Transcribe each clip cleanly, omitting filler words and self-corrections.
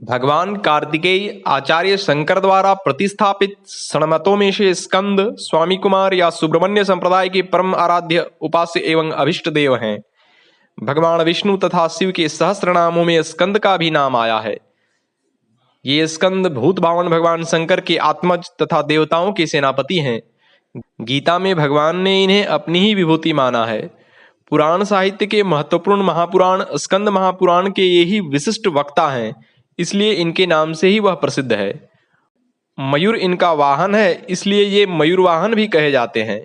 भगवान कार्तिकेय आचार्य शंकर द्वारा प्रतिस्थापित षण्मतों में से स्कंद, स्वामी कुमार या सुब्रमण्य संप्रदाय के परम आराध्य उपास्य एवं अभिष्ट देव हैं। भगवान विष्णु तथा शिव के सहस्त्र नामों में स्कंद का भी नाम आया है। ये स्कंद भूत भावन भगवान शंकर के आत्मज तथा देवताओं के सेनापति हैं। गीता में भगवान ने इन्हें अपनी ही विभूति माना है। पुराण साहित्य के महत्वपूर्ण महापुराण स्कंद महापुराण के ये ही विशिष्ट वक्ता हैं, इसलिए इनके नाम से ही वह प्रसिद्ध है। मयूर इनका वाहन है, इसलिए ये मयूर वाहन भी कहे जाते हैं।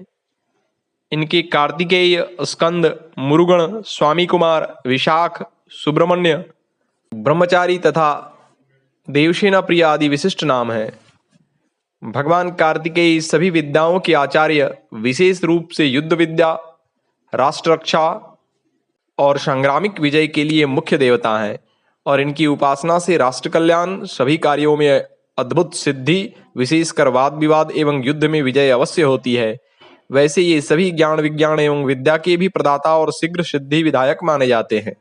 इनके कार्तिकेय, स्कंद, मुरुगण, स्वामी कुमार, विशाख, सुब्रमण्य, ब्रह्मचारी तथा देवसेना प्रिय आदि विशिष्ट नाम हैं। भगवान कार्तिकेय सभी विद्याओं के आचार्य, विशेष रूप से युद्ध विद्या, राष्ट्र रक्षा और संग्रामिक विजय के लिए मुख्य देवता हैं और इनकी उपासना से राष्ट्र कल्याण, सभी कार्यों में अद्भुत सिद्धि, विशेषकर वाद विवाद एवं युद्ध में विजय अवश्य होती है। वैसे ये सभी ज्ञान विज्ञान एवं विद्या के भी प्रदाता और शीघ्र सिद्धि विधायक माने जाते हैं।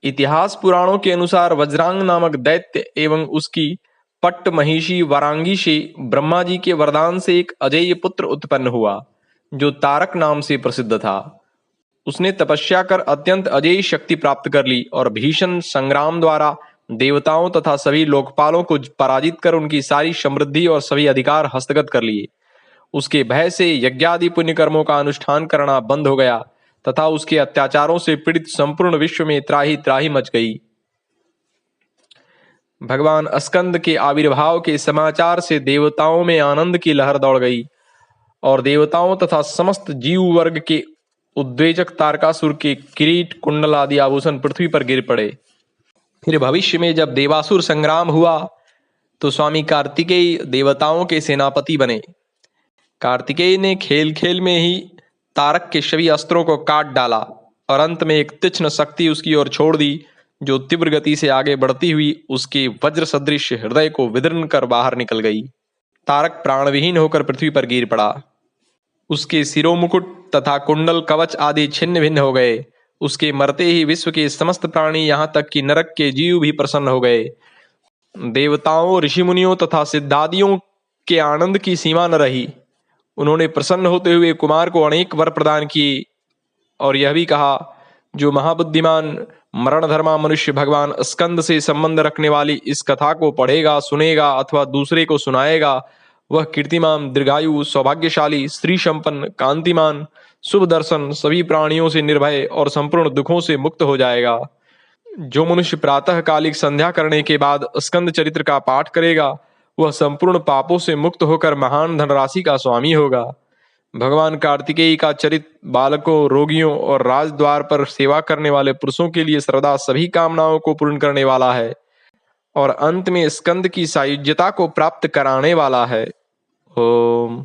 इतिहास पुराणों के अनुसार वज्रांग नामक दैत्य एवं उसकी पट्ट महिषी वारांगी से ब्रह्मा जी के वरदान से एक अजेय पुत्र उत्पन्न हुआ, जो तारक नाम से प्रसिद्ध था। उसने तपस्या कर अत्यंत अजेय शक्ति प्राप्त कर ली और भीषण संग्राम द्वारा देवताओं तथा सभी लोकपालों को पराजित कर उनकी सारी समृद्धि और सभी अधिकार हस्तगत कर लिए। उसके भय से यज्ञादि पुण्य कर्मों का अनुष्ठान करना बंद हो गया तथा उसके अत्याचारों से पीड़ित संपूर्ण विश्व में त्राही त्राही मच गई। भगवान स्कंद के आविर्भाव के समाचार से देवताओं में आनंद की लहर दौड़ गई और देवताओं तथा समस्त जीव वर्ग के उद्वेजक तारकासुर के किरीट, कुंडल आदि आभूषण पृथ्वी पर गिर पड़े। फिर भविष्य में जब देवासुर संग्राम हुआ तो स्वामी कार्तिकेय देवताओं के सेनापति बने। कार्तिकेय ने खेल खेल में ही तारक के सभी अस्त्रों को काट डाला और अंत में एक तीक्ष्ण शक्ति उसकी ओर छोड़ दी, जो तीव्र गति से आगे बढ़ती हुई उसके वज्र सदृश हृदय को विदीर्ण कर बाहर निकल गई। तारक प्राणविहीन होकर पृथ्वी पर गिर पड़ा। उसके सिरो मुकुट तथा कुंडल कवच आदि छिन्न भिन्न हो गए। उसके मरते ही विश्व के समस्त प्राणी, यहाँ तक कि नरक के जीव भी प्रसन्न हो गए। देवताओं, ऋषि मुनियों तथा सिद्धादियों के आनंद की सीमा न रही। उन्होंने प्रसन्न होते हुए कुमार को अनेक वर प्रदान किए और यह भी कहा, जो महाबुद्धिमान मरण धर्मा मनुष्य भगवान स्कंद से संबंध रखने वाली इस कथा को पढ़ेगा, सुनेगा अथवा दूसरे को सुनाएगा, वह कीर्तिमान, दीर्घायु, सौभाग्यशाली, स्त्री संपन्न, कांतिमान, शुभ दर्शन, सभी प्राणियों से निर्भय और संपूर्ण दुखों से मुक्त हो जाएगा। जो मनुष्य प्रातः कालिक संध्या करने के बाद स्कंद चरित्र का पाठ करेगा, वह संपूर्ण पापों से मुक्त होकर महान धनराशि का स्वामी होगा। भगवान कार्तिकेय का चरित्र बालकों, रोगियों और राजद्वार पर सेवा करने वाले पुरुषों के लिए सर्वदा सभी कामनाओं को पूर्ण करने वाला है और अंत में स्कंद की सायुज्यता को प्राप्त कराने वाला है। ओम।